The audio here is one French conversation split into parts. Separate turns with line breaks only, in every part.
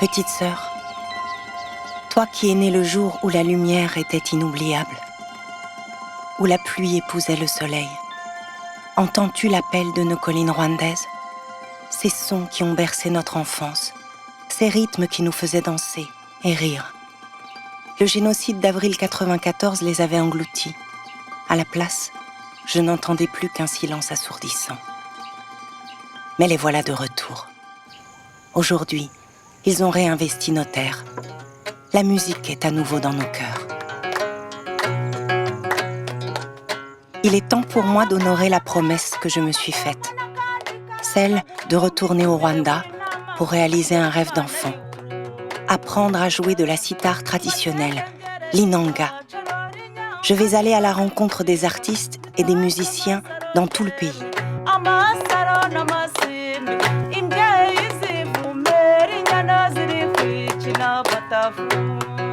Petite sœur, toi qui es née le jour où la lumière était inoubliable, où la pluie épousait le soleil, entends-tu l'appel de nos collines rwandaises? Ces sons qui ont bercé notre enfance, ces rythmes qui nous faisaient danser et rire. Le génocide d'avril 94 les avait engloutis. À la place, je n'entendais plus qu'un silence assourdissant. Mais les voilà de retour. Aujourd'hui, ils ont réinvesti nos terres. La musique est à nouveau dans nos cœurs. Il est temps pour moi d'honorer la promesse que je me suis faite. Celle de retourner au Rwanda pour réaliser un rêve d'enfant. Apprendre à jouer de la sitar traditionnelle, l'inanga. Je vais aller à la rencontre des artistes et des musiciens dans tout le pays.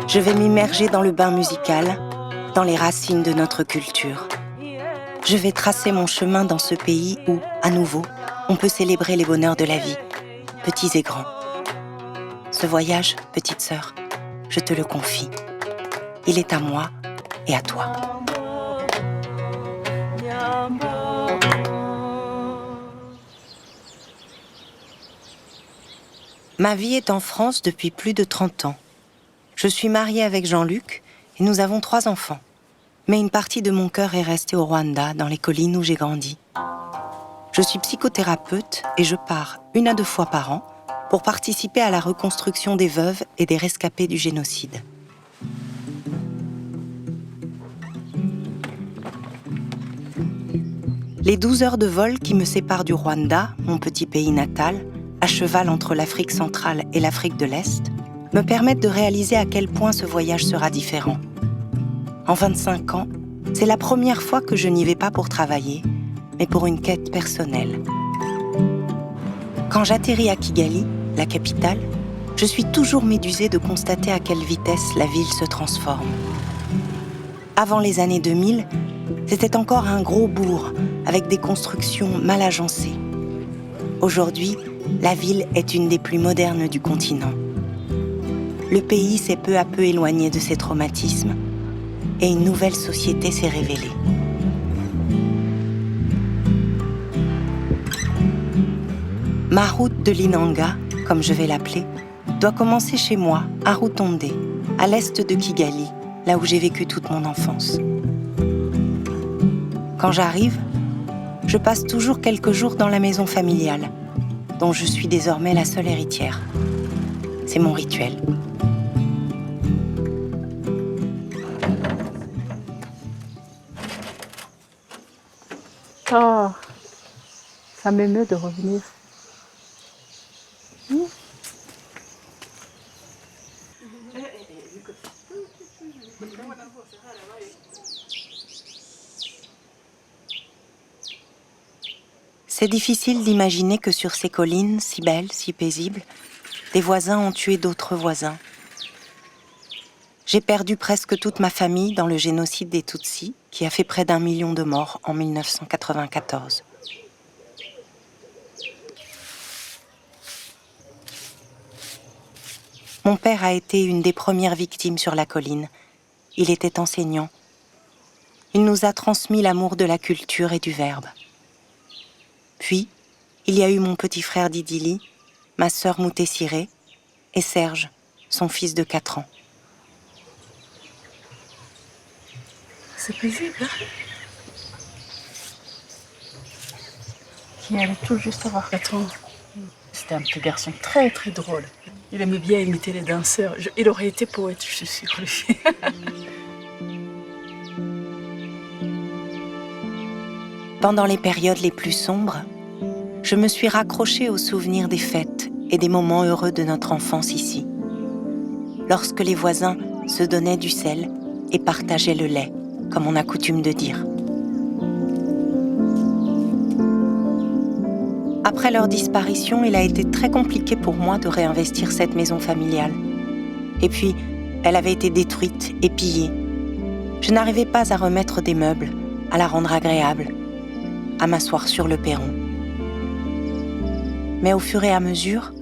Je vais m'immerger dans le bain musical, dans les racines de notre culture. Je vais tracer mon chemin dans ce pays où, à nouveau, on peut célébrer les bonheurs de la vie, petits et grands. Ce voyage, petite sœur, je te le confie. Il est à moi et à toi. Ma vie est en France depuis plus de 30 ans. Je suis mariée avec Jean-Luc et nous avons 3 enfants. Mais une partie de mon cœur est restée au Rwanda, dans les collines où j'ai grandi. Je suis psychothérapeute et je pars 1 à 2 fois par an pour participer à la reconstruction des veuves et des rescapés du génocide. Les 12 heures de vol qui me séparent du Rwanda, mon petit pays natal, à cheval entre l'Afrique centrale et l'Afrique de l'Est, me permettent de réaliser à quel point ce voyage sera différent. En 25 ans, c'est la première fois que je n'y vais pas pour travailler, mais pour une quête personnelle. Quand j'atterris à Kigali, la capitale, je suis toujours médusée de constater à quelle vitesse la ville se transforme. Avant les années 2000, c'était encore un gros bourg avec des constructions mal agencées. Aujourd'hui, la ville est une des plus modernes du continent. Le pays s'est peu à peu éloigné de ses traumatismes et une nouvelle société s'est révélée. Ma route de l'Inanga, comme je vais l'appeler, doit commencer chez moi, à Rutonde, à l'est de Kigali, là où j'ai vécu toute mon enfance. Quand j'arrive, je passe toujours quelques jours dans la maison familiale, dont je suis désormais la seule héritière. C'est mon rituel.
Oh, ça m'émeut de revenir.
C'est difficile d'imaginer que sur ces collines, si belles, si paisibles, des voisins ont tué d'autres voisins. J'ai perdu presque toute ma famille dans le génocide des Tutsis, qui a fait près d'1 million de morts en 1994. Mon père a été une des premières victimes sur la colline. Il était enseignant. Il nous a transmis l'amour de la culture et du verbe. Puis, il y a eu mon petit frère Didili, ma sœur Moutessiré et Serge, son fils de 4 ans.
C'est paisible, hein? Qui allait tout juste avoir 4 ans. C'était un petit garçon très très drôle. Il aimait bien imiter les danseurs. Il aurait été poète, je suis sûre, lui.
Pendant les périodes les plus sombres, je me suis raccrochée aux souvenirs des fêtes et des moments heureux de notre enfance ici. Lorsque les voisins se donnaient du sel et partageaient le lait, comme on a coutume de dire. Après leur disparition, il a été très compliqué pour moi de réinvestir cette maison familiale. Et puis, elle avait été détruite et pillée. Je n'arrivais pas à remettre des meubles, à la rendre agréable, à m'asseoir sur le perron. Mais au fur et à mesure,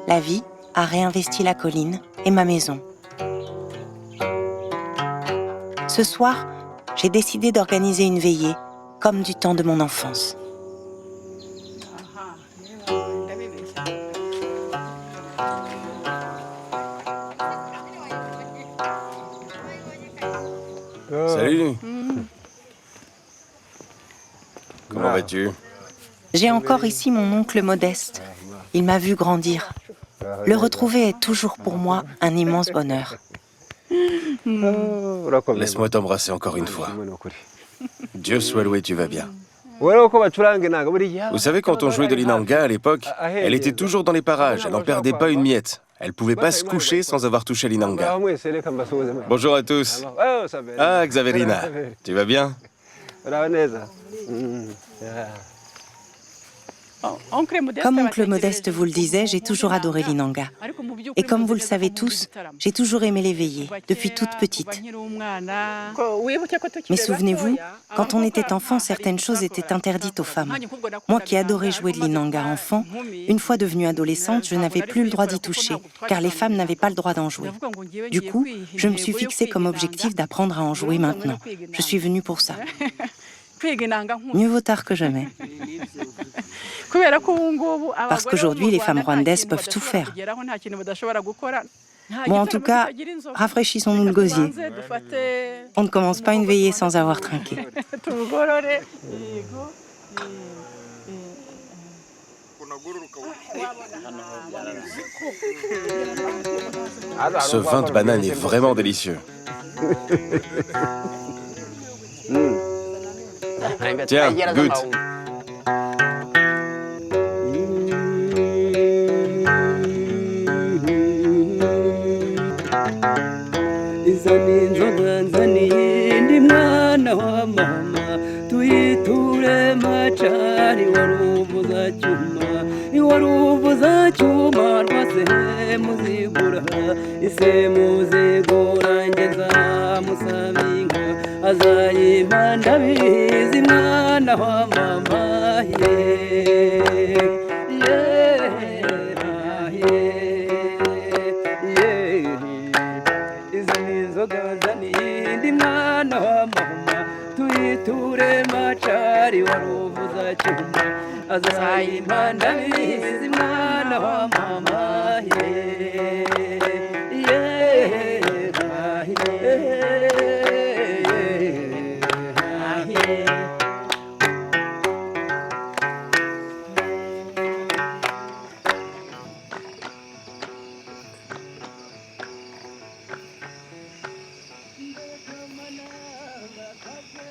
la vie a réinvesti la colline et ma maison. Ce soir, j'ai décidé d'organiser une veillée, comme du temps de mon enfance.
Salut. Comment vas-tu?
J'ai encore ici mon oncle Modeste. Il m'a vu grandir. Le retrouver est toujours pour moi un immense bonheur.
Laisse-moi t'embrasser encore une fois. Dieu soit loué, tu vas bien. Vous savez, quand on jouait de l'inanga à l'époque, elle était toujours dans les parages, elle n'en perdait pas une miette. Elle pouvait pas se coucher sans avoir touché l'inanga. Bonjour à tous. Ah, Xaverina, tu vas bien?
Comme oncle Modeste vous le disait, j'ai toujours adoré l'inanga. Et comme vous le savez tous, j'ai toujours aimé les veillées, depuis toute petite. Mais souvenez-vous, quand on était enfant, certaines choses étaient interdites aux femmes. Moi qui adorais jouer de l'inanga enfant, une fois devenue adolescente, je n'avais plus le droit d'y toucher, car les femmes n'avaient pas le droit d'en jouer. Du coup, je me suis fixé comme objectif d'apprendre à en jouer maintenant. Je suis venue pour ça. Mieux vaut tard que jamais. Parce qu'aujourd'hui, les femmes rwandaises peuvent tout faire. Bon, en tout cas, rafraîchissons-nous le gosier. On ne commence pas une veillée sans avoir trinqué.
Ce vin de banane est vraiment délicieux. Tiens, goûte.
Izani inzoga nzaniye ndi mwana wa mama tuyiture macari waruvuza cyuma rwase muzigura ise muzigura ngeza musabinka azayimpa ndabizi mwana wa mama ndi mwana wa mama tuyiture macari waruvuza cyuma azayimpa ndabizi mwana wa mama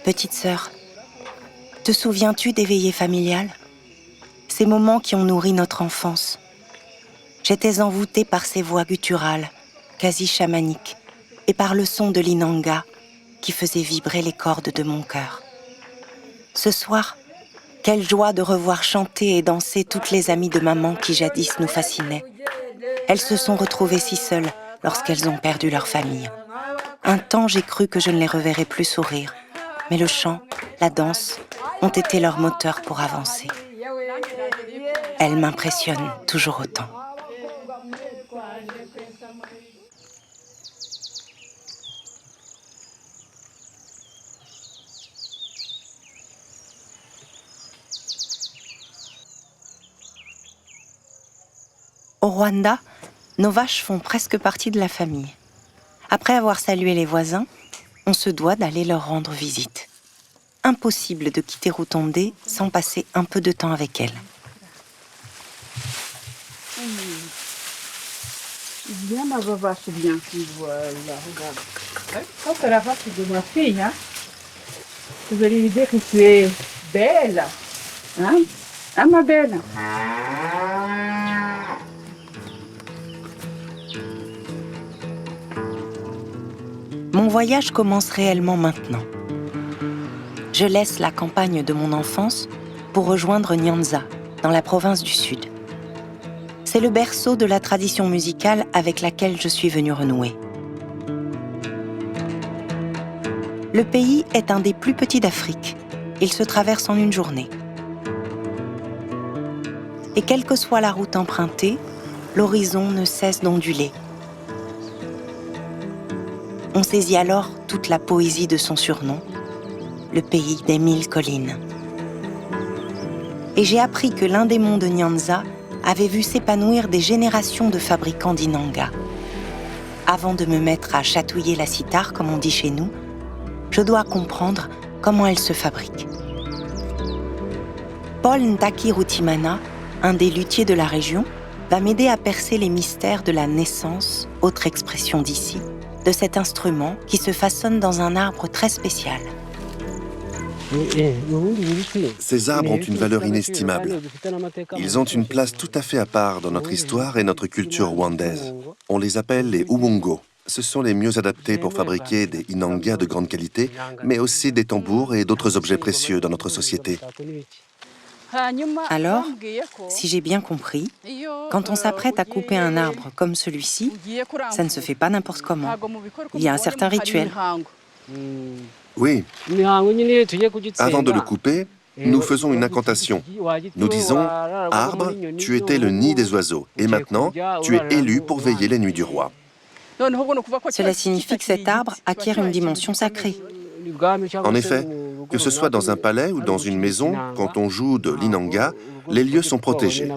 Petite sœur, te souviens-tu des veillées familiales? Ces moments qui ont nourri notre enfance. J'étais envoûtée par ces voix gutturales, quasi chamaniques, et par le son de l'inanga qui faisait vibrer les cordes de mon cœur. Ce soir, quelle joie de revoir chanter et danser toutes les amies de maman qui jadis nous fascinaient. Elles se sont retrouvées si seules lorsqu'elles ont perdu leur famille. Un temps, j'ai cru que je ne les reverrais plus sourire. Mais le chant, la danse ont été leur moteur pour avancer. Elles m'impressionnent toujours autant. Au Rwanda, nos vaches font presque partie de la famille. Après avoir salué les voisins, on se doit d'aller leur rendre visite. Impossible de quitter Rutondé sans passer un peu de temps avec elles.
Bien ma vache, bien. Voilà, regarde. Ça, c'est la vache de ma fille, hein. Vous allez lui dire que tu es belle. Hein? Hein, ma belle?
Mon voyage commence réellement maintenant. Je laisse la campagne de mon enfance pour rejoindre Nyanza, dans la province du Sud. C'est le berceau de la tradition musicale avec laquelle je suis venue renouer. Le pays est un des plus petits d'Afrique. Il se traverse en une journée. Et quelle que soit la route empruntée, l'horizon ne cesse d'onduler. On saisit alors toute la poésie de son surnom, le pays des 1000 collines. Et j'ai appris que l'un des monts de Nyanza avait vu s'épanouir des générations de fabricants d'inanga. Avant de me mettre à chatouiller la cithare, comme on dit chez nous, je dois comprendre comment elle se fabrique. Paul Ntaki Rutimana, un des luthiers de la région, va m'aider à percer les mystères de la naissance, autre expression d'ici, de cet instrument qui se façonne dans un arbre très spécial.
Ces arbres ont une valeur inestimable. Ils ont une place tout à fait à part dans notre histoire et notre culture rwandaise. On les appelle les ubungo. Ce sont les mieux adaptés pour fabriquer des inanga de grande qualité, mais aussi des tambours et d'autres objets précieux dans notre société.
Alors, si j'ai bien compris, quand on s'apprête à couper un arbre comme celui-ci, ça ne se fait pas n'importe comment. Il y a un certain rituel.
Oui. Avant de le couper, nous faisons une incantation. Nous disons « Arbre, tu étais le nid des oiseaux, et maintenant, tu es élu pour veiller les nuits du roi. »
Cela signifie que cet arbre acquiert une dimension sacrée.
En effet, que ce soit dans un palais ou dans une maison, quand on joue de l'inanga, les lieux sont protégés.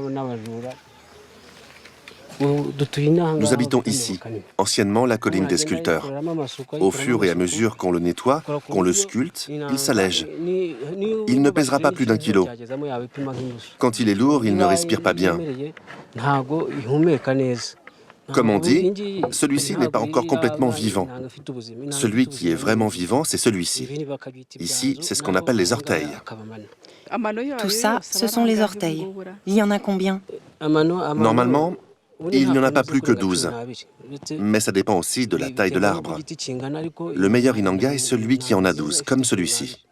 Nous habitons ici, anciennement la colline des sculpteurs. Au fur et à mesure qu'on le nettoie, qu'on le sculpte, il s'allège. Il ne pèsera pas plus d'1 kilo. Quand il est lourd, il ne respire pas bien. Comme on dit, celui-ci n'est pas encore complètement vivant. Celui qui est vraiment vivant, c'est celui-ci. Ici, c'est ce qu'on appelle les orteils.
Tout ça, ce sont les orteils. Il y en a combien?
Normalement, il n'y en a pas plus que 12. Mais ça dépend aussi de la taille de l'arbre. Le meilleur inanga est celui qui en a 12, comme celui-ci.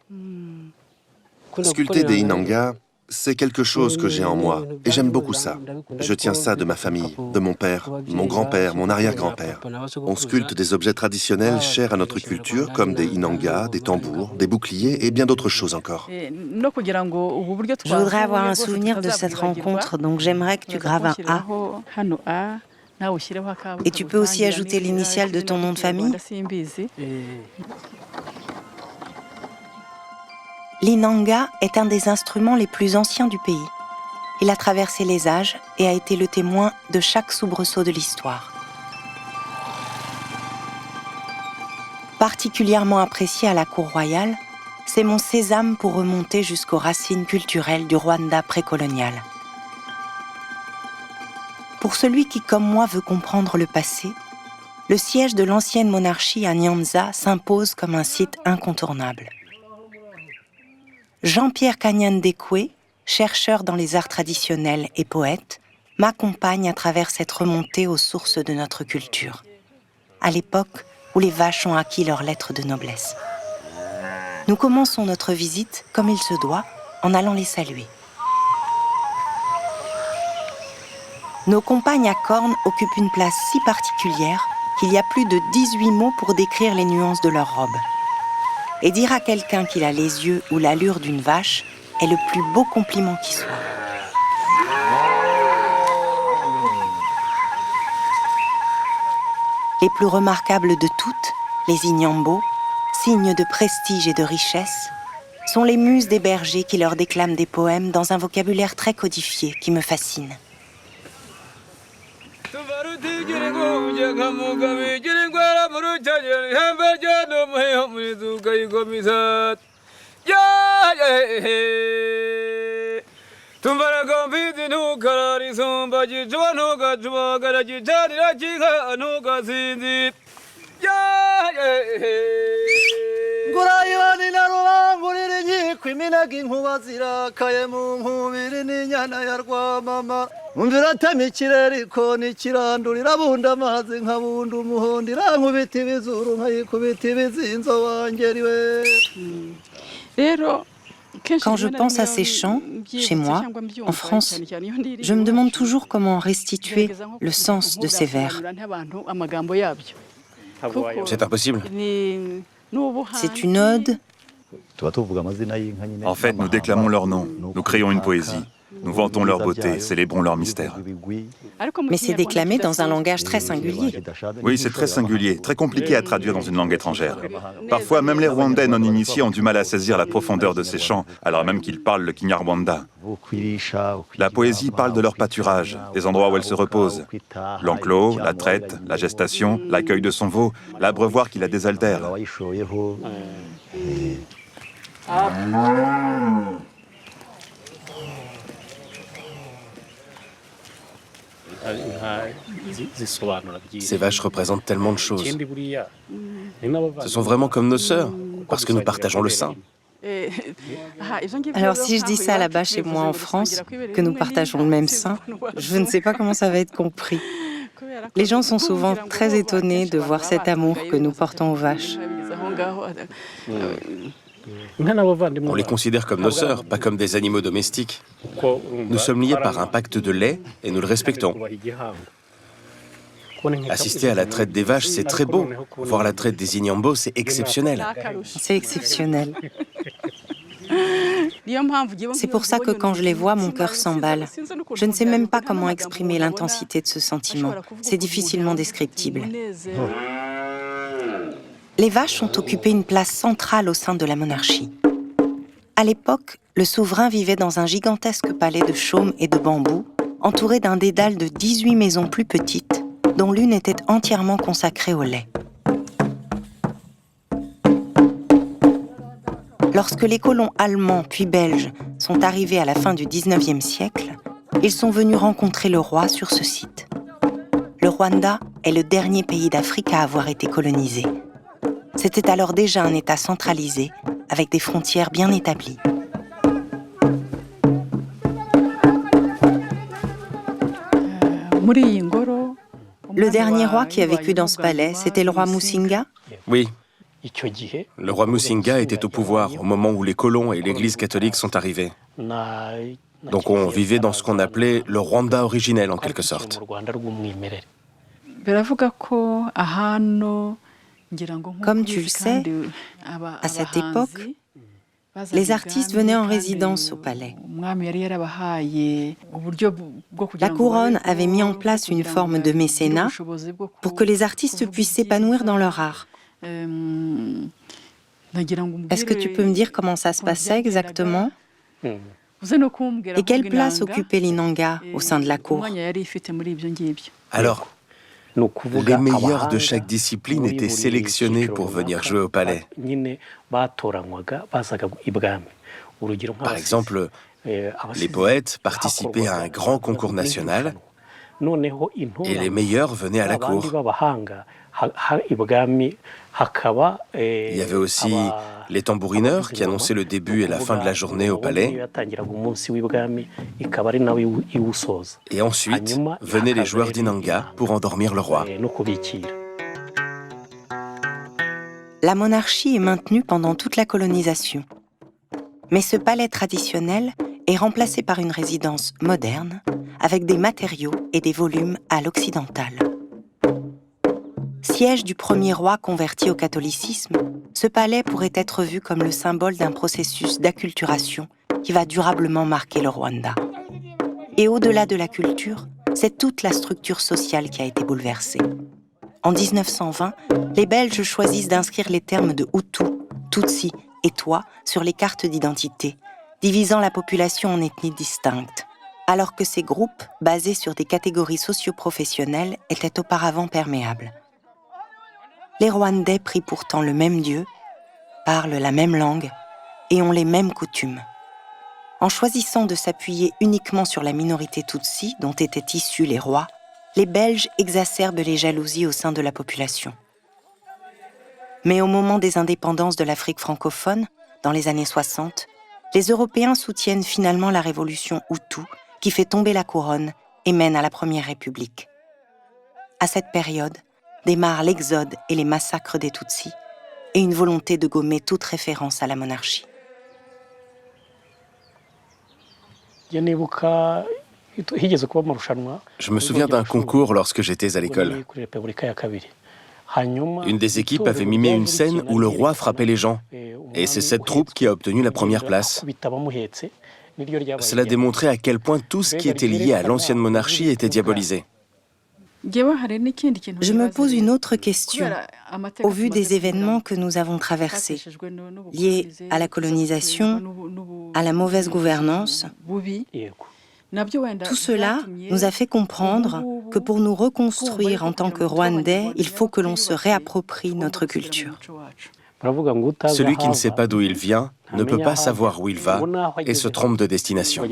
Sculpter des inangas, c'est quelque chose que j'ai en moi, et j'aime beaucoup ça. Je tiens ça de ma famille, de mon père, mon grand-père, mon arrière-grand-père. On sculpte des objets traditionnels chers à notre culture, comme des inangas, des tambours, des boucliers et bien d'autres choses encore.
Je voudrais avoir un souvenir de cette rencontre, donc j'aimerais que tu graves un A. Et tu peux aussi ajouter l'initiale de ton nom de famille. L'inanga est un des instruments les plus anciens du pays. Il a traversé les âges et a été le témoin de chaque soubresaut de l'histoire. Particulièrement apprécié à la cour royale, c'est mon sésame pour remonter jusqu'aux racines culturelles du Rwanda précolonial. Pour celui qui, comme moi, veut comprendre le passé, le siège de l'ancienne monarchie à Nyanza s'impose comme un site incontournable. Jean-Pierre Kanyandekwe, chercheur dans les arts traditionnels et poète, m'accompagne à travers cette remontée aux sources de notre culture, à l'époque où les vaches ont acquis leurs lettres de noblesse. Nous commençons notre visite, comme il se doit, en allant les saluer. Nos compagnes à cornes occupent une place si particulière qu'il y a plus de 18 mots pour décrire les nuances de leur robe. Et dire à quelqu'un qu'il a les yeux ou l'allure d'une vache est le plus beau compliment qui soit. Les plus remarquables de toutes, les inyambo, signes de prestige et de richesse, sont les muses des bergers qui leur déclament des poèmes dans un vocabulaire très codifié qui me fascine. Quand je pense à ces chants, chez moi, en France, je me demande toujours comment restituer le sens de ces vers.
C'est impossible.
C'est une ode.
En fait, nous déclamons leur nom, nous créons une poésie. Nous vantons leur beauté, célébrons leur mystère.
Mais c'est déclamé dans un langage très singulier.
Oui, c'est très singulier, très compliqué à traduire dans une langue étrangère. Parfois, même les Rwandais non initiés ont du mal à saisir la profondeur de ces chants, alors même qu'ils parlent le Kinyarwanda. La poésie parle de leur pâturage, des endroits où elles se reposent. L'enclos, la traite, la gestation, l'accueil de son veau, l'abreuvoir qui la désaltère.
Ces vaches représentent tellement de choses. Ce sont vraiment comme nos sœurs, parce que nous partageons le sein.
Alors si je dis ça là-bas chez moi en France, que nous partageons le même sein, je ne sais pas comment ça va être compris. Les gens sont souvent très étonnés de voir cet amour que nous portons aux vaches.
On les considère comme nos sœurs, pas comme des animaux domestiques. Nous sommes liés par un pacte de lait et nous le respectons. Assister à la traite des vaches, c'est très beau. Voir la traite des Inyambo, c'est exceptionnel.
C'est exceptionnel. C'est pour ça que quand je les vois, mon cœur s'emballe. Je ne sais même pas comment exprimer l'intensité de ce sentiment. C'est difficilement descriptible. Les vaches ont occupé une place centrale au sein de la monarchie. À l'époque, le souverain vivait dans un gigantesque palais de chaume et de bambou, entouré d'un dédale de 18 maisons plus petites, dont l'une était entièrement consacrée au lait. Lorsque les colons allemands puis belges sont arrivés à la fin du XIXe siècle, ils sont venus rencontrer le roi sur ce site. Le Rwanda est le dernier pays d'Afrique à avoir été colonisé. C'était alors déjà un État centralisé, avec des frontières bien établies. Le dernier roi qui a vécu dans ce palais, c'était le roi Musinga.
Oui. Le roi Musinga était au pouvoir au moment où les colons et l'Église catholique sont arrivés. Donc on vivait dans ce qu'on appelait le Rwanda originel, en quelque sorte.
Comme tu le sais, à cette époque, les artistes venaient en résidence au palais. La couronne avait mis en place une forme de mécénat pour que les artistes puissent s'épanouir dans leur art. Est-ce que tu peux me dire comment ça se passait exactement? Et quelle place occupait l'Inanga au sein de la cour?
Alors, les meilleurs de chaque discipline étaient sélectionnés pour venir jouer au palais. Par exemple, les poètes participaient à un grand concours national et les meilleurs venaient à la cour. Il y avait aussi les tambourineurs qui annonçaient le début et la fin de la journée au palais. Et ensuite venaient les joueurs d'Inanga pour endormir le roi.
La monarchie est maintenue pendant toute la colonisation. Mais ce palais traditionnel est remplacé par une résidence moderne, avec des matériaux et des volumes à l'occidental. Siège du premier roi converti au catholicisme, ce palais pourrait être vu comme le symbole d'un processus d'acculturation qui va durablement marquer le Rwanda. Et au-delà de la culture, c'est toute la structure sociale qui a été bouleversée. En 1920, les Belges choisissent d'inscrire les termes de Hutu, Tutsi et Twa sur les cartes d'identité, divisant la population en ethnies distinctes, alors que ces groupes, basés sur des catégories socio-professionnelles, étaient auparavant perméables. Les Rwandais prient pourtant le même Dieu, parlent la même langue et ont les mêmes coutumes. En choisissant de s'appuyer uniquement sur la minorité Tutsi dont étaient issus les rois, les Belges exacerbent les jalousies au sein de la population. Mais au moment des indépendances de l'Afrique francophone, dans les années 60, les Européens soutiennent finalement la révolution Hutu qui fait tomber la couronne et mène à la Première République. À cette période, démarrent l'exode et les massacres des Tutsis et une volonté de gommer toute référence à la monarchie.
Je me souviens d'un concours lorsque j'étais à l'école. Une des équipes avait mimé une scène où le roi frappait les gens. Et c'est cette troupe qui a obtenu la première place. Cela démontrait à quel point tout ce qui était lié à l'ancienne monarchie était diabolisé.
Je me pose une autre question, au vu des événements que nous avons traversés, liés à la colonisation, à la mauvaise gouvernance. Tout cela nous a fait comprendre que pour nous reconstruire en tant que Rwandais, il faut que l'on se réapproprie notre culture.
Celui qui ne sait pas d'où il vient ne peut pas savoir où il va et se trompe de destination.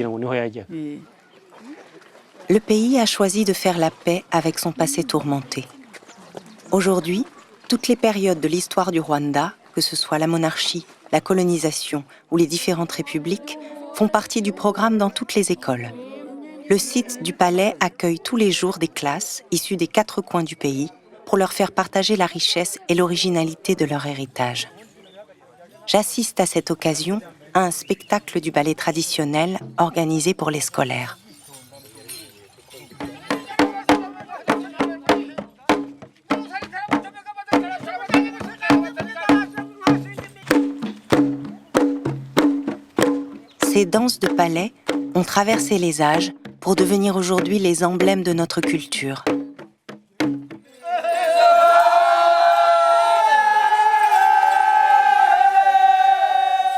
Le pays a choisi de faire la paix avec son passé tourmenté. Aujourd'hui, toutes les périodes de l'histoire du Rwanda, que ce soit la monarchie, la colonisation ou les différentes républiques, font partie du programme dans toutes les écoles. Le site du palais accueille tous les jours des classes issues des 4 coins du pays pour leur faire partager la richesse et l'originalité de leur héritage. J'assiste à cette occasion à un spectacle du ballet traditionnel organisé pour les scolaires. Ces danses de palais ont traversé les âges pour devenir aujourd'hui les emblèmes de notre culture.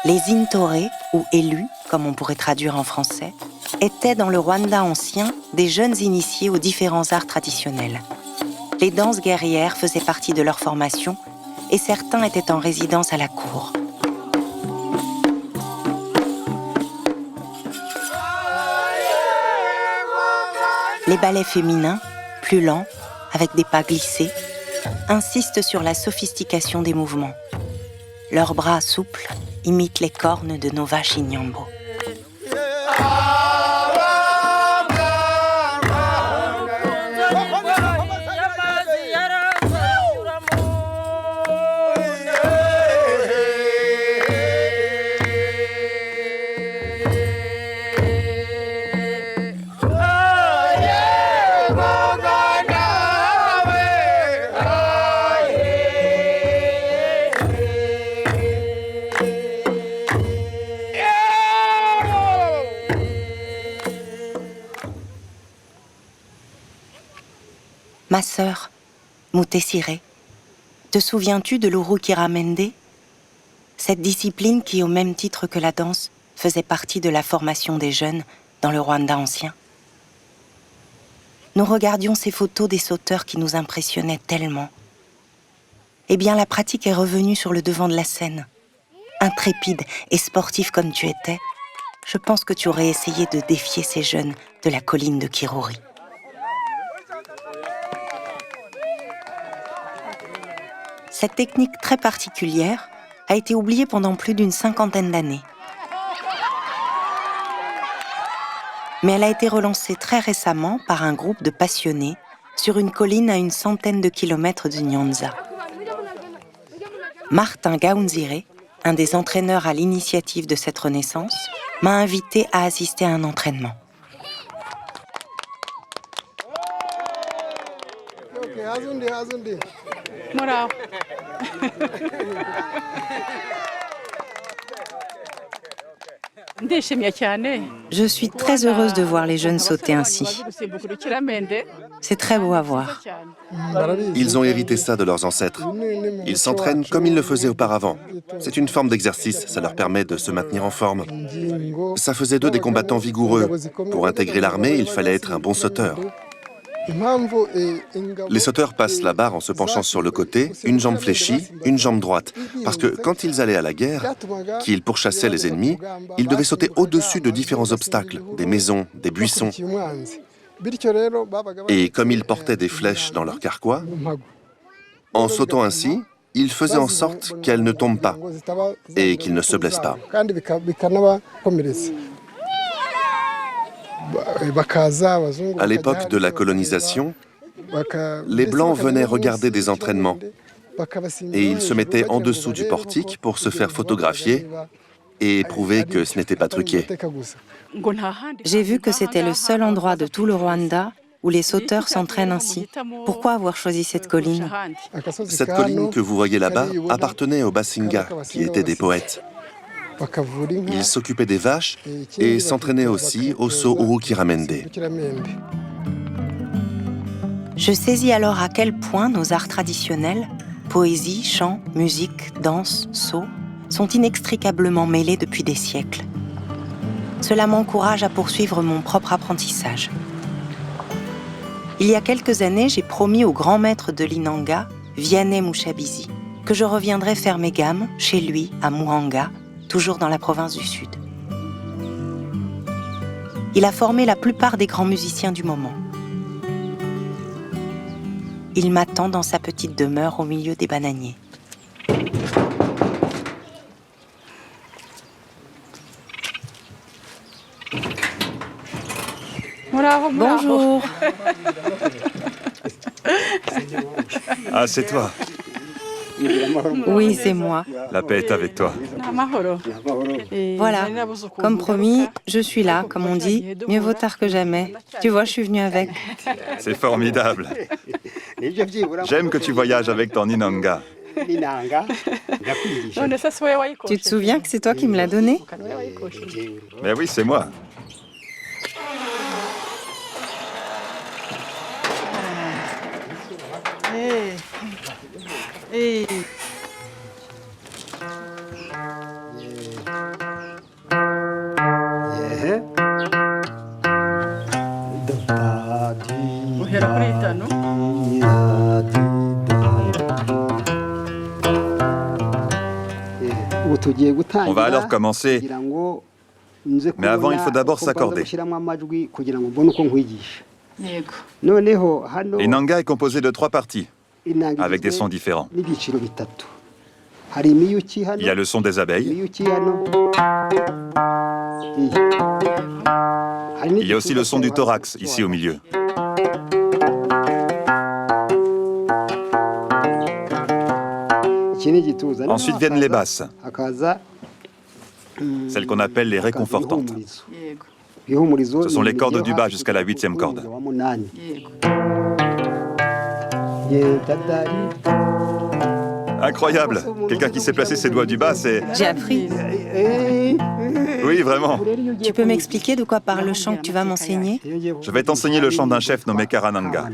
Les Intore, ou élus, comme on pourrait traduire en français, étaient dans le Rwanda ancien des jeunes initiés aux différents arts traditionnels. Les danses guerrières faisaient partie de leur formation et certains étaient en résidence à la cour. Les ballets féminins, plus lents, avec des pas glissés, insistent sur la sophistication des mouvements. Leurs bras souples imitent les cornes de nos vaches inyambo. Ma sœur, Mutesire, te souviens-tu de l'Urukiramende? Cette discipline qui, au même titre que la danse, faisait partie de la formation des jeunes dans le Rwanda ancien. Nous regardions ces photos des sauteurs qui nous impressionnaient tellement. Eh bien, la pratique est revenue sur le devant de la scène. Intrépide et sportif comme tu étais, je pense que tu aurais essayé de défier ces jeunes de la colline de Kiruri. Cette technique très particulière a été oubliée pendant plus d'une 50aine d'années. Mais elle a été relancée très récemment par un groupe de passionnés sur une colline à une centaine de kilomètres de Nyanza. Martin Gaunzire, un des entraîneurs à l'initiative de cette renaissance, m'a invité à assister à un entraînement. Je suis très heureuse de voir les jeunes sauter ainsi. C'est très beau à voir.
Ils ont hérité ça de leurs ancêtres. Ils s'entraînent comme ils le faisaient auparavant. C'est une forme d'exercice, ça leur permet de se maintenir en forme. Ça faisait d'eux des combattants vigoureux. Pour intégrer l'armée, il fallait être un bon sauteur. Les sauteurs passent la barre en se penchant sur le côté, une jambe fléchie, une jambe droite. Parce que quand ils allaient à la guerre, qu'ils pourchassaient les ennemis, ils devaient sauter au-dessus de différents obstacles, des maisons, des buissons. Et comme ils portaient des flèches dans leur carquois, en sautant ainsi, ils faisaient en sorte qu'elles ne tombent pas et qu'ils ne se blessent pas. À l'époque de la colonisation, les Blancs venaient regarder des entraînements et ils se mettaient en dessous du portique pour se faire photographier et prouver que ce n'était pas truqué.
J'ai vu que c'était le seul endroit de tout le Rwanda où les sauteurs s'entraînent ainsi. Pourquoi avoir choisi cette colline?
Cette colline que vous voyez là-bas appartenait aux Basinga, qui étaient des poètes. Ils s'occupaient des vaches et s'entraînaient aussi au saut Urukiramende.
Je saisis alors à quel point nos arts traditionnels, poésie, chant, musique, danse, saut, sont inextricablement mêlés depuis des siècles. Cela m'encourage à poursuivre mon propre apprentissage. Il y a quelques années, j'ai promis au grand maître de l'Inanga, Vianney Mouchabizi, que je reviendrai faire mes gammes chez lui, à Muhanga, toujours dans la province du Sud. Il a formé la plupart des grands musiciens du moment. Il m'attend dans sa petite demeure au milieu des bananiers. Bonjour.
Ah, c'est toi.
Oui, c'est moi.
La paix est avec toi.
Voilà, comme promis, je suis là, comme on dit, mieux vaut tard que jamais. Tu vois, je suis venue avec.
C'est formidable. J'aime que tu voyages avec ton Inanga.
Tu te souviens que c'est toi qui me l'as donné?
Mais oui, c'est moi. On va alors commencer, mais avant il faut d'abord s'accorder. L'inanga est composé de 3 parties, avec des sons différents. Il y a le son des abeilles. Il y a aussi le son du thorax, ici au milieu. Ensuite viennent les basses, celles qu'on appelle les réconfortantes. Ce sont les cordes du bas jusqu'à la 8e corde. Incroyable! Quelqu'un qui sait placer ses doigts du bas, c'est...
J'ai appris.
Oui, vraiment.
Tu peux m'expliquer de quoi parle le chant que tu vas m'enseigner?
Je vais t'enseigner le chant d'un chef nommé Karananga.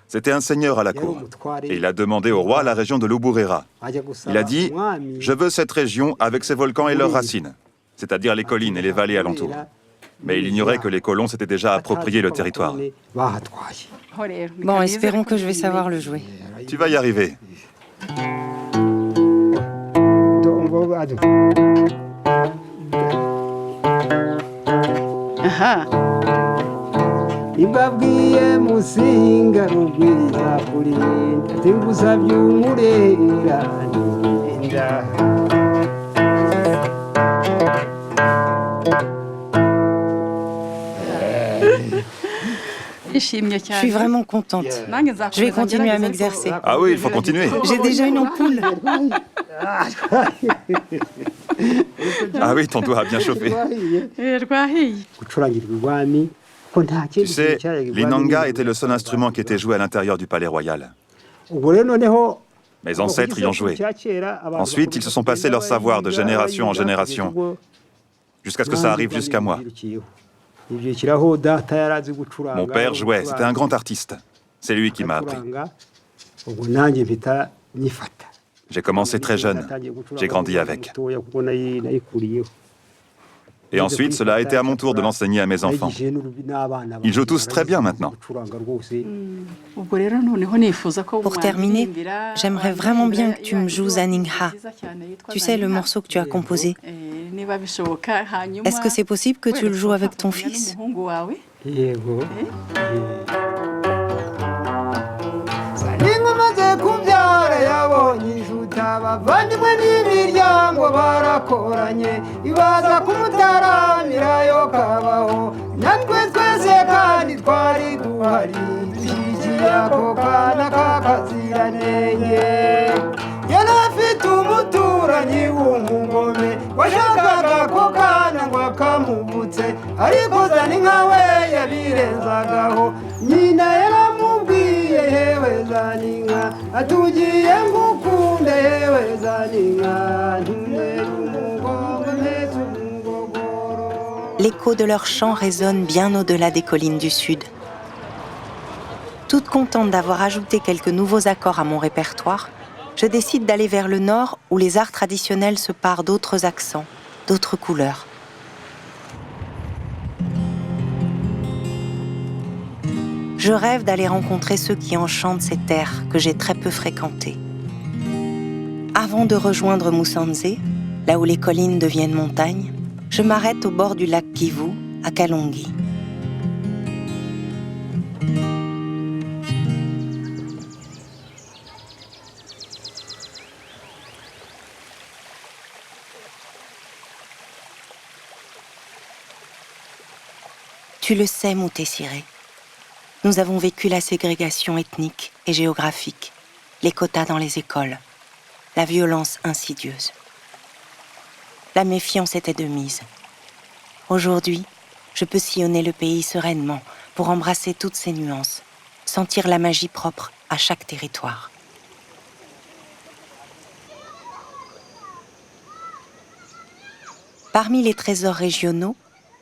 C'était un seigneur à la cour. Et il a demandé au roi la région de l'Uburera. Il a dit « Je veux cette région avec ses volcans et leurs racines, c'est-à-dire les collines et les vallées alentours. » Mais il ignorait que les colons s'étaient déjà approprié le territoire.
Bon, espérons que je vais savoir le jouer.
Tu vas y arriver.
ibabwiye musinga rugwiza kurinda tingusabye umurera inda
Je suis vraiment contente. Je vais continuer à m'exercer.
Ah oui, il faut continuer.
J'ai déjà une ampoule.
Ah oui, ton doigt a bien chauffé. Tu sais, l'inanga était le seul instrument qui était joué à l'intérieur du palais royal. Mes ancêtres y ont joué. Ensuite, ils se sont passés leur savoir de génération en génération, jusqu'à ce que ça arrive jusqu'à moi. Mon père jouait, c'était un grand artiste. C'est lui qui m'a appris. J'ai commencé très jeune, j'ai grandi avec. Et ensuite, cela a été à mon tour de l'enseigner à mes enfants. Ils jouent tous très bien maintenant.
Pour terminer, j'aimerais vraiment bien que tu me joues Zaningha. Tu sais, le morceau que tu as composé. Est-ce que c'est possible que tu le joues avec ton fils?
abavandimwe n'imiryango barakoranye ibaza kumutaramirayo kabaho natwe twese kandi twari duhari dushyigikiye ako kana k'akaziranenge yari afite umuturanyi w'umugome washakaga ako kana ngo akamubutse ariko Zaninka we yabirenzagaho nyina yaramubwiye yewe Zaninka atugiye ngukunde yewe Zaninka ntumere umugome
l'écho de leurs chants résonne bien au-delà des collines du sud. Toute contente d'avoir ajouté quelques nouveaux accords à mon répertoire, je décide d'aller vers le nord où les arts traditionnels se parent d'autres accents, d'autres couleurs. Je rêve d'aller rencontrer ceux qui enchantent ces terres que j'ai très peu fréquentées. Avant de rejoindre Musanze, là où les collines deviennent montagnes, je m'arrête au bord du lac Kivu, à Kalongi. Tu le sais, Moutessiré. Nous avons vécu la ségrégation ethnique et géographique, les quotas dans les écoles, la violence insidieuse. La méfiance était de mise. Aujourd'hui, je peux sillonner le pays sereinement pour embrasser toutes ces nuances, sentir la magie propre à chaque territoire. Parmi les trésors régionaux,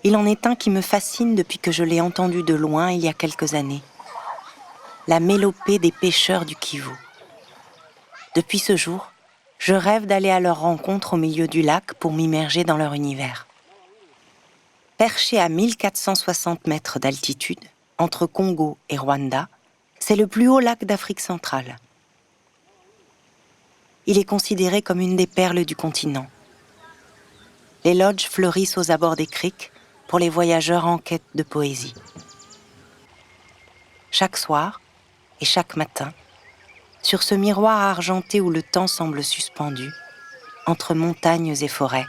il en est un qui me fascine depuis que je l'ai entendu de loin il y a quelques années. La mélopée des pêcheurs du Kivu. Depuis ce jour, je rêve d'aller à leur rencontre au milieu du lac pour m'immerger dans leur univers. Perché à 1460 mètres d'altitude, entre Congo et Rwanda, c'est le plus haut lac d'Afrique centrale. Il est considéré comme une des perles du continent. Les lodges fleurissent aux abords des criques pour les voyageurs en quête de poésie. Chaque soir et chaque matin, sur ce miroir argenté où le temps semble suspendu, entre montagnes et forêts,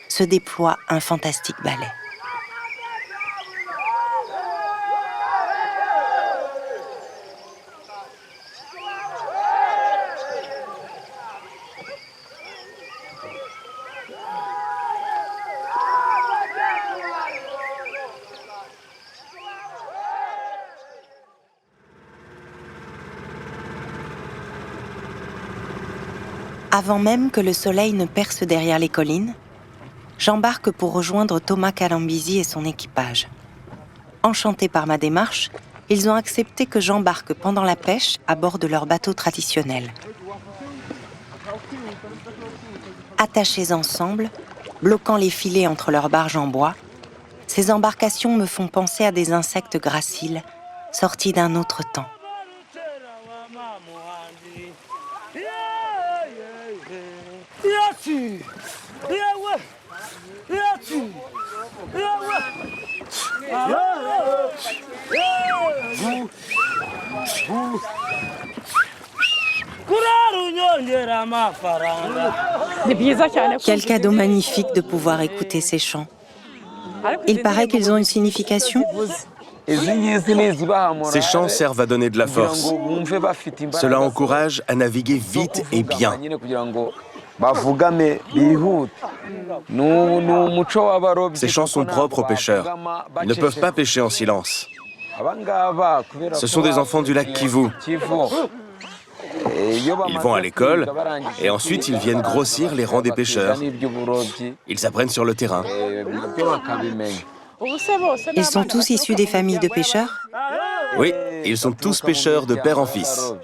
se déploie un fantastique ballet. Avant même que le soleil ne perce derrière les collines, j'embarque pour rejoindre Thomas Kalambizi et son équipage. Enchantés par ma démarche, ils ont accepté que j'embarque pendant la pêche à bord de leur bateau traditionnel. Attachés ensemble, bloquant les filets entre leurs barges en bois, ces embarcations me font penser à des insectes graciles sortis d'un autre temps. Quel cadeau magnifique de pouvoir écouter ces chants. Il paraît qu'ils ont une signification.
Ces chants servent à donner de la force. Cela encourage à naviguer vite et bien. Ces chants sont propres aux pêcheurs. Ils ne peuvent pas pêcher en silence. Ce sont des enfants du lac Kivu. Ils vont à l'école et ensuite ils viennent grossir les rangs des pêcheurs. Ils apprennent sur le terrain.
Ils sont tous issus des familles de pêcheurs?
Oui, ils sont tous pêcheurs de père en fils.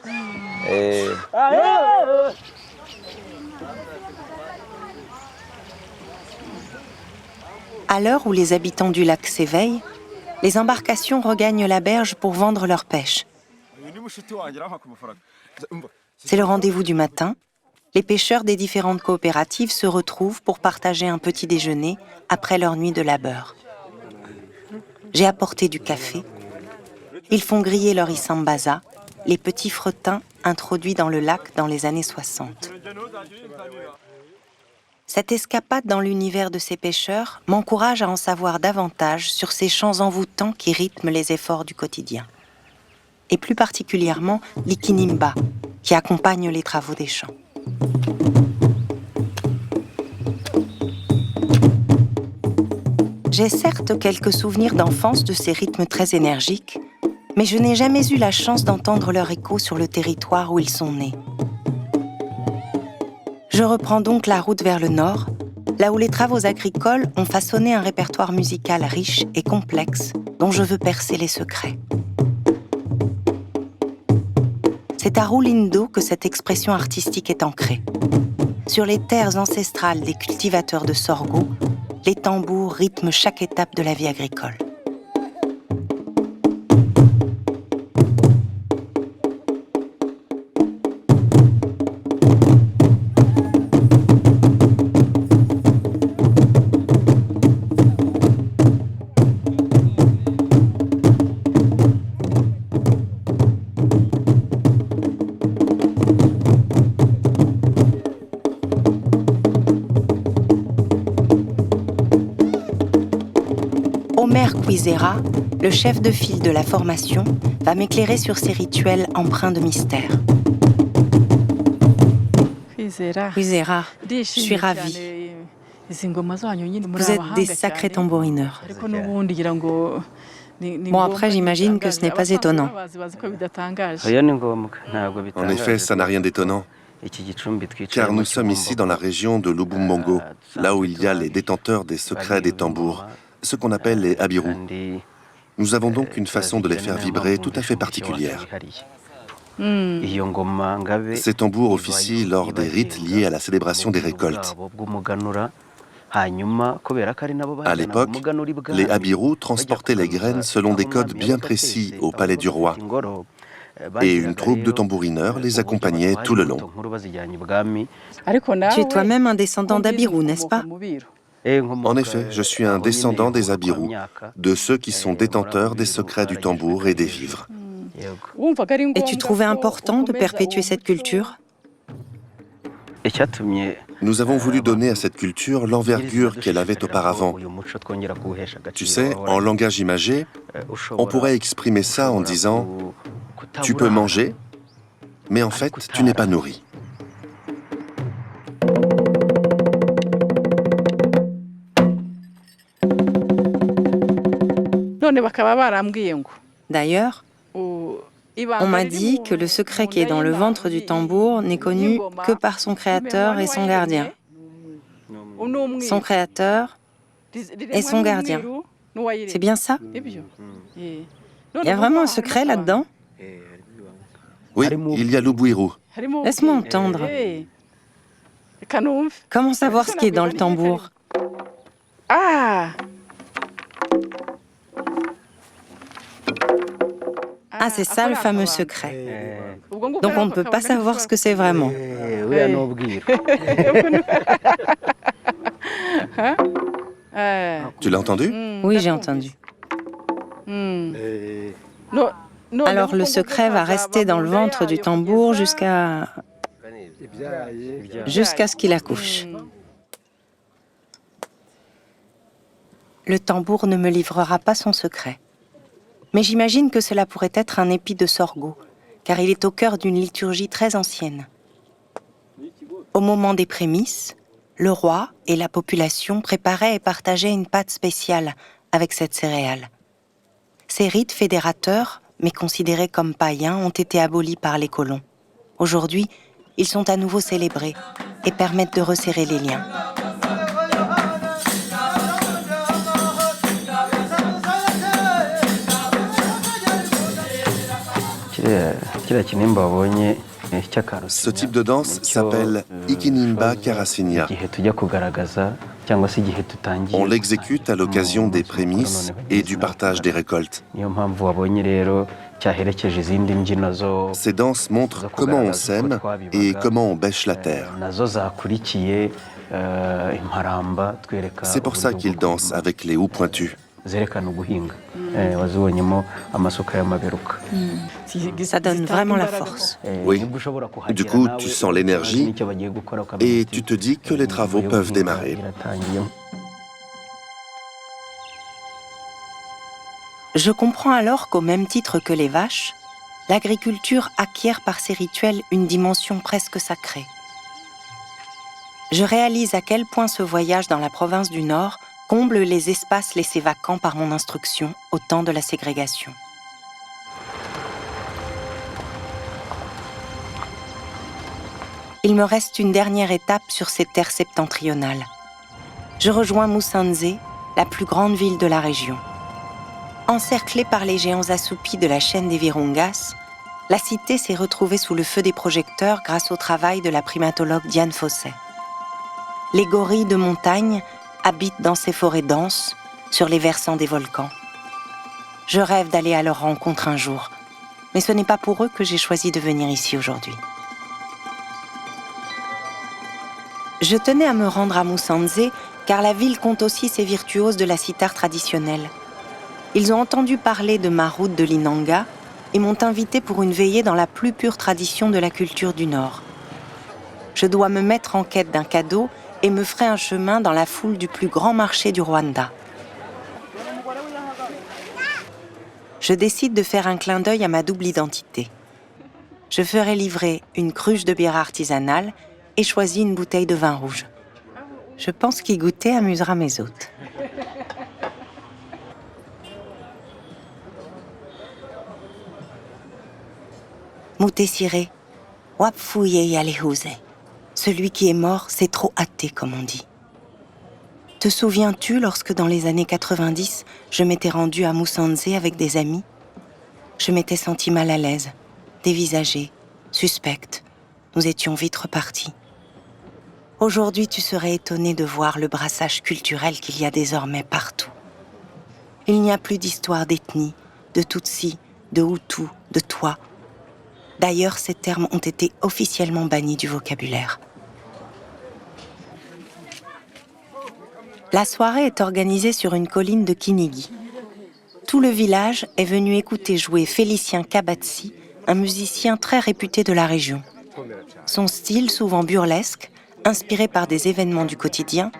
À l'heure où les habitants du lac s'éveillent, les embarcations regagnent la berge pour vendre leur pêche. C'est le rendez-vous du matin. Les pêcheurs des différentes coopératives se retrouvent pour partager un petit déjeuner après leur nuit de labeur. J'ai apporté du café. Ils font griller leur isambaza, les petits frettins introduits dans le lac dans les années 60. Cette escapade dans l'univers de ces pêcheurs m'encourage à en savoir davantage sur ces chants envoûtants qui rythment les efforts du quotidien. Et plus particulièrement l'ikinimba, qui accompagne les travaux des champs. J'ai certes quelques souvenirs d'enfance de ces rythmes très énergiques, mais je n'ai jamais eu la chance d'entendre leur écho sur le territoire où ils sont nés. Je reprends donc la route vers le nord, là où les travaux agricoles ont façonné un répertoire musical riche et complexe dont je veux percer les secrets. C'est à Rulindo que cette expression artistique est ancrée. Sur les terres ancestrales des cultivateurs de sorgho, les tambours rythment chaque étape de la vie agricole. Omer Kwizera, le chef de file de la formation, va m'éclairer sur ces rituels empreints de mystère. Kwizera, je suis ravie. Vous êtes des sacrés tambourineurs. Bon, après, j'imagine que ce n'est pas étonnant.
En effet, ça n'a rien d'étonnant, car nous sommes ici dans la région de Lubumbongo, là où il y a les détenteurs des secrets des tambours, ce qu'on appelle les Abiru. Nous avons donc une façon de les faire vibrer tout à fait particulière. Ces tambours officient lors des rites liés à la célébration des récoltes. À l'époque, les Abiru transportaient les graines selon des codes bien précis au palais du roi. Et une troupe de tambourineurs les accompagnait tout le long.
Tu es toi-même un descendant d'Abiru, n'est-ce pas?
En effet, je suis un descendant des Abiru, de ceux qui sont détenteurs des secrets du tambour et des vivres.
Et tu trouvais important de perpétuer cette culture?
Nous avons voulu donner à cette culture l'envergure qu'elle avait auparavant. Tu sais, en langage imagé, on pourrait exprimer ça en disant « Tu peux manger, mais en fait, tu n'es pas nourri ».
D'ailleurs, on m'a dit que le secret qui est dans le ventre du tambour n'est connu que par son créateur et son gardien. Son créateur et son gardien. C'est bien ça? Il y a vraiment un secret là-dedans?
Oui, il y a l'Ubuiru.
Laisse-moi entendre. Comment savoir ce qui est dans le tambour? Ah, c'est ça le fameux secret. Donc on ne peut pas savoir ce que c'est vraiment.
Tu l'as entendu?
Oui, j'ai entendu. Alors le secret va rester dans le ventre du tambour jusqu'à ce qu'il accouche. Le tambour ne me livrera pas son secret. Mais j'imagine que cela pourrait être un épi de sorgho, car il est au cœur d'une liturgie très ancienne. Au moment des prémices, le roi et la population préparaient et partageaient une pâte spéciale avec cette céréale. Ces rites fédérateurs, mais considérés comme païens, ont été abolis par les colons. Aujourd'hui, ils sont à nouveau célébrés et permettent de resserrer les liens.
Ce type de danse s'appelle Ikinimba Karasinya. On l'exécute à l'occasion des prémices et du partage des récoltes. Ces danses montrent comment on sème et comment on bêche la terre. C'est pour ça qu'ils dansent avec les houes pointues.
Ça donne vraiment la force.
Oui. Du coup, tu sens l'énergie et tu te dis que les travaux peuvent démarrer.
Je comprends alors qu'au même titre que les vaches, l'agriculture acquiert par ces rituels une dimension presque sacrée. Je réalise à quel point ce voyage dans la province du Nord comble les espaces laissés vacants par mon instruction au temps de la ségrégation. Il me reste une dernière étape sur ces terres septentrionales, je rejoins Musanze, la plus grande ville de la région. Encerclée par les géants assoupis de la chaîne des Virungas, la cité s'est retrouvée sous le feu des projecteurs grâce au travail de la primatologue Diane Fosset. Les gorilles de montagne habitent dans ces forêts denses, sur les versants des volcans. Je rêve d'aller à leur rencontre un jour, mais ce n'est pas pour eux que j'ai choisi de venir ici aujourd'hui. Je tenais à me rendre à Musanze car la ville compte aussi ses virtuoses de la sitar traditionnelle. Ils ont entendu parler de ma route de l'Inanga et m'ont invité pour une veillée dans la plus pure tradition de la culture du Nord. Je dois me mettre en quête d'un cadeau et me ferai un chemin dans la foule du plus grand marché du Rwanda. Je décide de faire un clin d'œil à ma double identité. Je ferai livrer une cruche de bière artisanale et choisis une bouteille de vin rouge. Je pense qu'y goûter amusera mes hôtes. Moutessiré, wapfouye yalehouze. Celui qui est mort, c'est trop hâté, comme on dit. Te souviens-tu lorsque dans les années 90, je m'étais rendue à Musanze avec des amis? Je m'étais sentie mal à l'aise, dévisagée, suspecte. Nous étions vite repartis. Aujourd'hui, tu serais étonné de voir le brassage culturel qu'il y a désormais partout. Il n'y a plus d'histoire d'ethnie, de Tutsi, de Hutu, de toi. D'ailleurs, ces termes ont été officiellement bannis du vocabulaire. La soirée est organisée sur une colline de Kinigi. Tout le village est venu écouter jouer Félicien Kabatsi, un musicien très réputé de la région. Son style, souvent burlesque, inspiré par des événements du quotidien,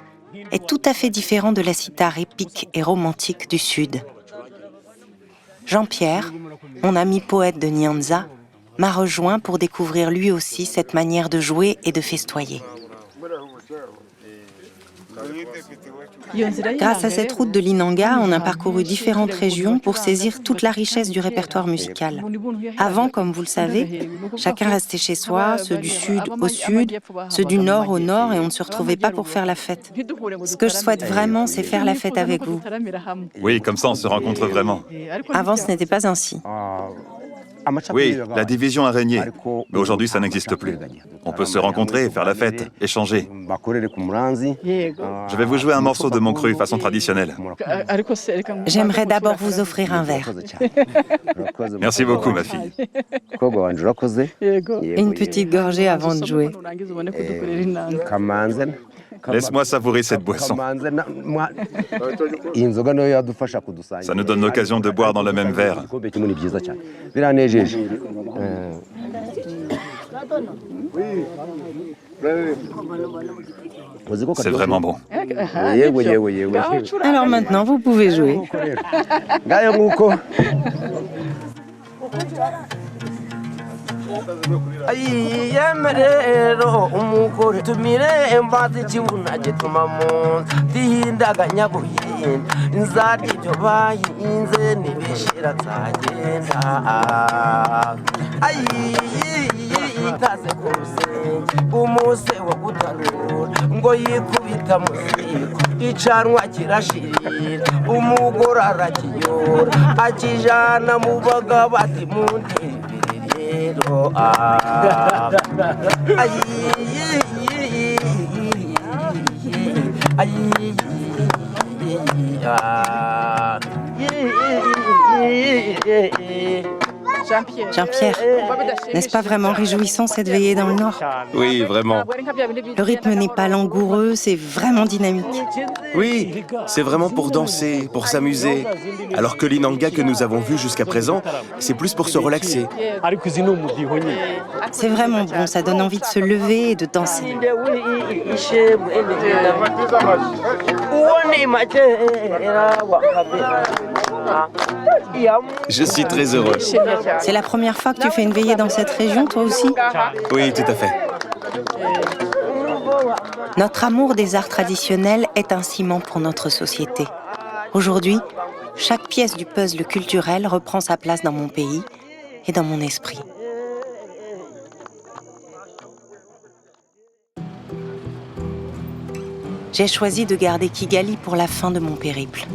est tout à fait différent de la sitar épique et romantique du Sud. Jean-Pierre, mon ami poète de Nyanza, m'a rejoint pour découvrir lui aussi cette manière de jouer et de festoyer. Grâce à cette route de l'Inanga, on a parcouru différentes régions pour saisir toute la richesse du répertoire musical. Avant, comme vous le savez, chacun restait chez soi, ceux du sud au sud, ceux du nord au nord, et on ne se retrouvait pas pour faire la fête. Ce que je souhaite vraiment, c'est faire la fête avec vous.
Oui, comme ça on se rencontre vraiment.
Avant, ce n'était pas ainsi.
Oui, la division a régné, mais aujourd'hui ça n'existe plus. On peut se rencontrer, faire la fête, échanger. Je vais vous jouer un morceau de mon cru façon traditionnelle.
J'aimerais d'abord vous offrir un verre.
Merci beaucoup, ma fille.
Une petite gorgée avant de jouer.
Laisse-moi savourer cette boisson. Ça nous donne l'occasion de boire dans le même verre. C'est vraiment bon.
Alors maintenant, vous pouvez jouer.
yemerero umugore tumire embazi kibuna gituma mu dihindaganya buhinda inzadi byo bayinze nibishira zagenda ikaze kose umuse wo gutarura ngo yikubita musiko icanwa kirashirira umugore arakiyora akijana mu bagabati mu ndibiriro
Jean-Pierre, n'est-ce pas vraiment réjouissant cette veillée dans le Nord?
Oui, vraiment.
Le rythme n'est pas langoureux, c'est vraiment dynamique.
Oui, c'est vraiment pour danser, pour s'amuser. Alors que l'Inanga que nous avons vu jusqu'à présent, c'est plus pour se relaxer.
C'est vraiment bon, ça donne envie de se lever et de danser.
Je suis très heureux.
C'est la première fois que tu fais une veillée dans cette région, toi aussi?
Oui, tout à fait.
Notre amour des arts traditionnels est un ciment pour notre société. Aujourd'hui, chaque pièce du puzzle culturel reprend sa place dans mon pays et dans mon esprit. j'ai choisi de garder Kigali pour la fin de mon périple.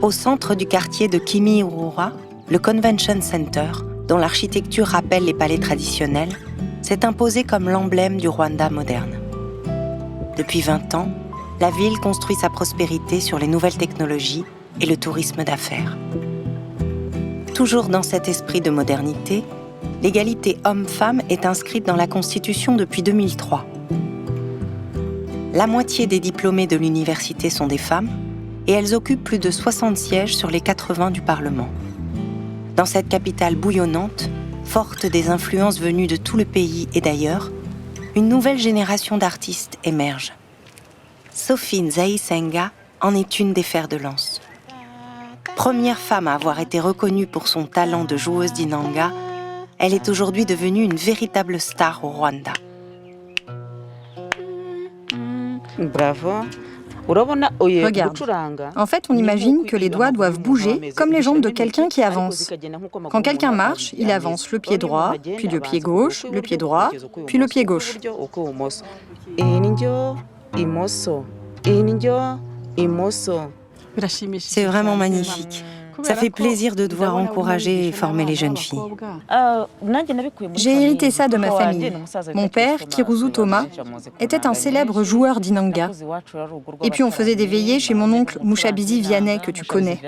Au centre du quartier de Kimihurura, le Convention Center, dont l'architecture rappelle les palais traditionnels, s'est imposé comme l'emblème du Rwanda moderne. Depuis 20 ans, la ville construit sa prospérité sur les nouvelles technologies et le tourisme d'affaires. Toujours dans cet esprit de modernité, l'égalité homme-femme est inscrite dans la Constitution depuis 2003. La moitié des diplômés de l'université sont des femmes, et elles occupent plus de 60 sièges sur les 80 du Parlement. Dans cette capitale bouillonnante, forte des influences venues de tout le pays et d'ailleurs, une nouvelle génération d'artistes émerge. Sophie Nzayisenga en est une des fers de lance. Première femme à avoir été reconnue pour son talent de joueuse d'inanga, elle est aujourd'hui devenue une véritable star au Rwanda.
Bravo. Regarde, en fait, on imagine que les doigts doivent bouger comme les jambes de quelqu'un qui avance. Quand quelqu'un marche, il avance le pied droit, puis le pied gauche, le pied droit, puis le pied gauche.
C'est vraiment magnifique. Ça fait plaisir de devoir encourager et former les jeunes filles.
J'ai hérité ça de ma famille. Mon père, Kiruzu Thomas, était un célèbre joueur d'inanga. Et puis on faisait des veillées chez mon oncle Mushabizi Vianney, que tu connais.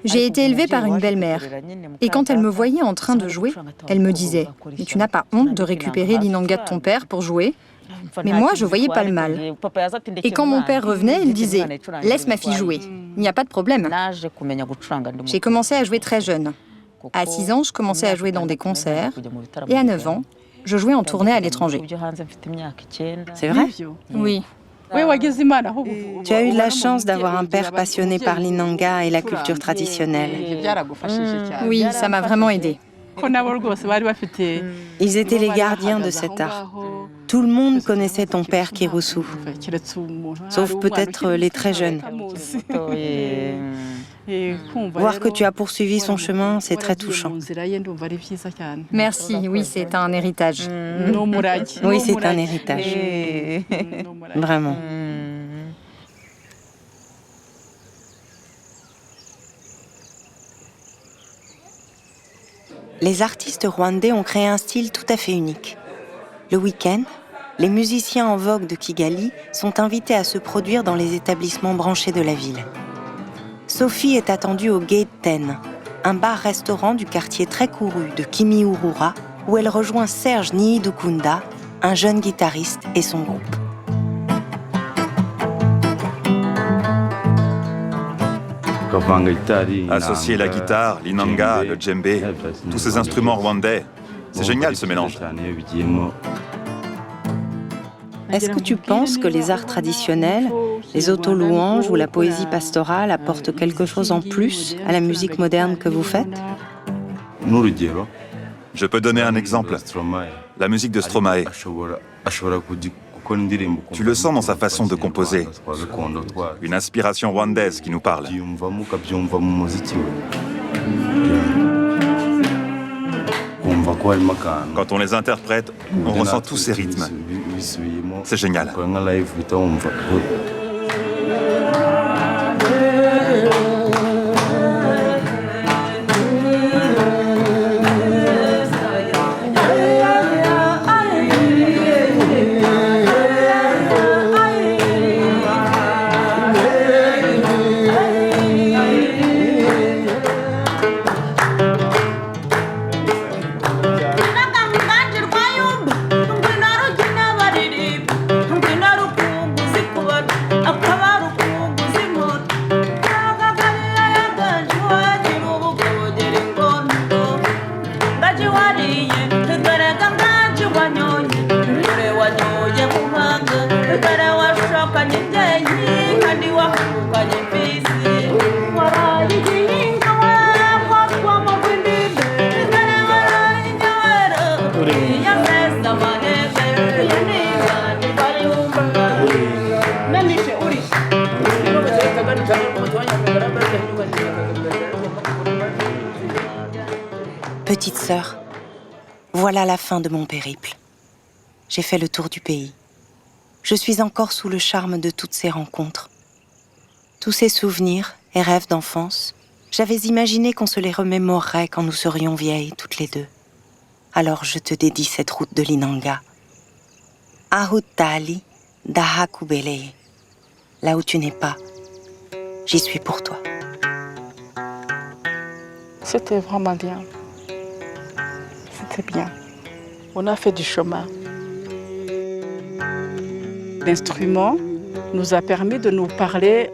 J'ai été élevée par une belle-mère. Et quand elle me voyait en train de jouer, elle me disait « Mais tu n'as pas honte de récupérer l'inanga de ton père pour jouer ?» Mais moi, je voyais pas le mal. Et quand mon père revenait, il disait « Laisse ma fille jouer, il n'y a pas de problème. » J'ai commencé à jouer très jeune. À 6 ans, je commençais à jouer dans des concerts. Et à 9 ans, je jouais en tournée à l'étranger.
C'est vrai?
Oui.
Tu as eu de la chance d'avoir un père passionné par l'inanga et la culture traditionnelle.
Oui, ça m'a vraiment aidée.
Ils étaient les gardiens de cet art. Tout le monde connaissait ton père Kirusu, sauf peut-être les très jeunes. Voir que tu as poursuivi son chemin, c'est très touchant.
Merci, oui, c'est un héritage.
Oui, c'est un héritage. Vraiment. Les artistes rwandais ont créé un style tout à fait unique. Le week-end, les musiciens en vogue de Kigali sont invités à se produire dans les établissements branchés de la ville. Sophie est attendue au Gate 10, un bar-restaurant du quartier très couru de Kimihurura, où elle rejoint Serge Niyidukunda, un jeune guitariste et son groupe.
Associer la guitare, l'inanga, le djembé, tous ces instruments rwandais, c'est génial ce mélange.
Est-ce que tu penses que les arts traditionnels, les auto-louanges ou la poésie pastorale apportent quelque chose en plus à la musique moderne que vous faites?
Je peux donner un exemple. La musique de Stromae. Tu le sens dans sa façon de composer. Une inspiration rwandaise qui nous parle. Quand on les interprète, on ressent tous ces rythmes. C'est génial.
sœurs, voilà la fin de mon périple. J'ai fait le tour du pays. Je suis encore sous le charme de toutes ces rencontres. Tous ces souvenirs et rêves d'enfance, j'avais imaginé qu'on se les remémorerait quand nous serions vieilles toutes les deux. Alors je te dédie cette route de l'Inanga. Ahutali Dahakubele. Là où tu n'es pas, j'y suis pour toi.
C'était vraiment bien. C'était bien. On a fait du chemin. L'instrument nous a permis de nous parler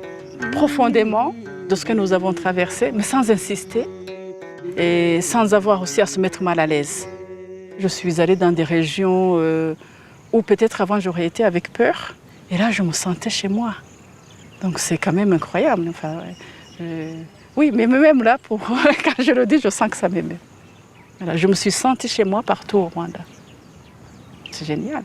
profondément de ce que nous avons traversé, mais sans insister et sans avoir aussi à se mettre mal à l'aise. Je suis allée dans des régions où peut-être avant j'aurais été avec peur, et là je me sentais chez moi. Donc c'est quand même incroyable. Enfin, oui, mais même là, quand je le dis, je sens que ça m'émeut. Voilà, je me suis sentie chez moi partout au Rwanda. C'est génial.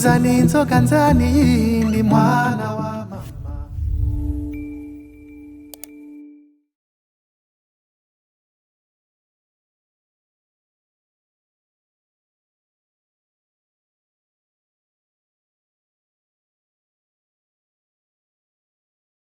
Zani inzoka nzani yindi mwana wa